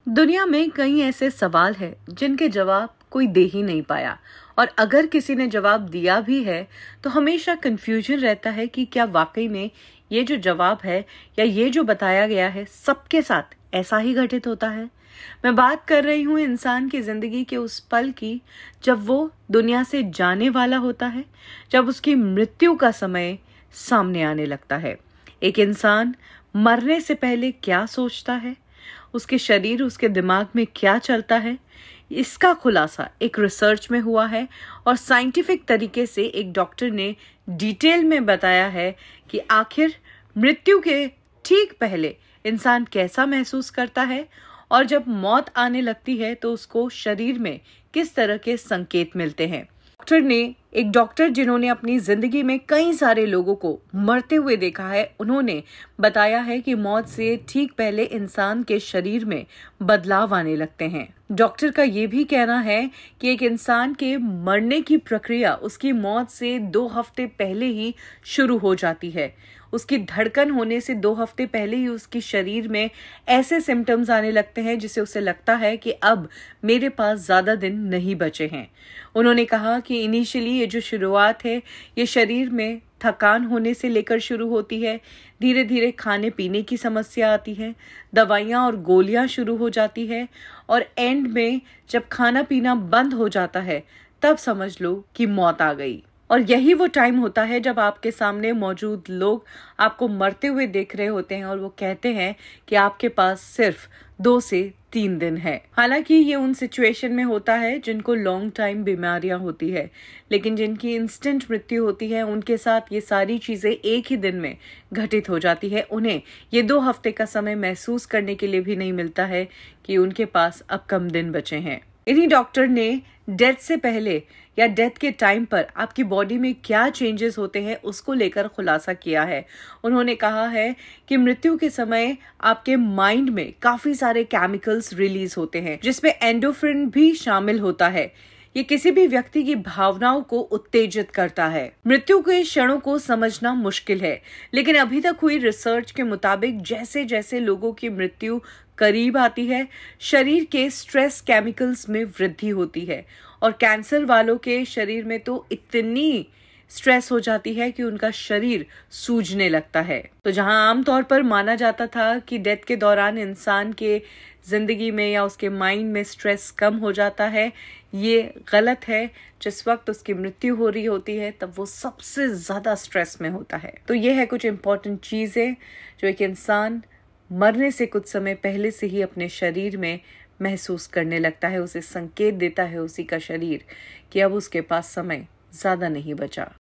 दुनिया में कई ऐसे सवाल हैं जिनके जवाब कोई दे ही नहीं पाया। और अगर किसी ने जवाब दिया भी है तो हमेशा कंफ्यूजन रहता है कि क्या वाकई में ये जो जवाब है या ये जो बताया गया है सबके साथ ऐसा ही घटित होता है। मैं बात कर रही हूँ इंसान की जिंदगी के उस पल की जब वो दुनिया से जाने वाला होता है, जब उसकी मृत्यु का समय सामने आने लगता है। एक इंसान मरने से पहले क्या सोचता है, उसके शरीर उसके दिमाग में क्या चलता है, इसका खुलासा एक रिसर्च में हुआ है और साइंटिफिक तरीके से एक डॉक्टर ने डिटेल में बताया है कि आखिर मृत्यु के ठीक पहले इंसान कैसा महसूस करता है और जब मौत आने लगती है तो उसको शरीर में किस तरह के संकेत मिलते हैं। एक डॉक्टर जिन्होंने अपनी जिंदगी में कई सारे लोगों को मरते हुए देखा है, उन्होंने बताया है कि मौत से ठीक पहले इंसान के शरीर में बदलाव आने लगते हैं। डॉक्टर का ये भी कहना है कि एक इंसान के मरने की प्रक्रिया उसकी मौत से 2 हफ्ते पहले ही शुरू हो जाती है। उसकी धड़कन होने से 2 हफ्ते पहले ही उसके शरीर में ऐसे सिम्टम्स आने लगते हैं जिससे उसे लगता है कि अब मेरे पास ज्यादा दिन नहीं बचे हैं। उन्होंने कहा कि इनिशियली ये जो शुरुआत है ये शरीर में थकान होने से लेकर शुरू होती है, धीरे धीरे खाने पीने की समस्या आती है, दवाइयाँ और गोलियां शुरू हो जाती है और एंड में जब खाना पीना बंद हो जाता है तब समझ लो कि मौत आ गई। और यही वो टाइम होता है जब आपके सामने मौजूद लोग आपको मरते हुए देख रहे होते हैं और वो कहते हैं कि आपके पास सिर्फ 2 से 3 दिन है। हालांकि ये उन सिचुएशन में होता है जिनको लॉन्ग टाइम बीमारियां होती है, लेकिन जिनकी इंस्टेंट मृत्यु होती है उनके साथ ये सारी चीजें एक ही दिन में घटित हो जाती है। उन्हें ये 2 हफ्ते का समय महसूस करने के लिए भी नहीं मिलता है कि उनके पास अब कम दिन बचे हैं। इन्हीं डॉक्टर ने डेथ से पहले या डेथ के टाइम पर आपकी बॉडी में क्या चेंजेस होते हैं उसको लेकर खुलासा किया है। उन्होंने कहा है कि मृत्यु के समय आपके माइंड में काफी सारे केमिकल्स रिलीज होते हैं जिसमें एंडोफ्रिन भी शामिल होता है। ये किसी भी व्यक्ति की भावनाओं को उत्तेजित करता है। मृत्यु के क्षणों को समझना मुश्किल है, लेकिन अभी तक हुई रिसर्च के मुताबिक जैसे जैसे लोगों की मृत्यु करीब आती है, शरीर के स्ट्रेस केमिकल्स में वृद्धि होती है और कैंसर वालों के शरीर में तो इतनी स्ट्रेस हो जाती है कि उनका शरीर सूजने लगता है। तो जहां आमतौर पर माना जाता था कि डेथ के दौरान इंसान के जिंदगी में या उसके माइंड में स्ट्रेस कम हो जाता है, ये गलत है। जिस वक्त उसकी मृत्यु हो रही होती है तब वो सबसे ज्यादा स्ट्रेस में होता है। तो ये है कुछ इंपॉर्टेंट चीजें जो एक इंसान मरने से कुछ समय पहले से ही अपने शरीर में महसूस करने लगता है। उसे संकेत देता है उसी का शरीर कि अब उसके पास समय ज्यादा नहीं बचा।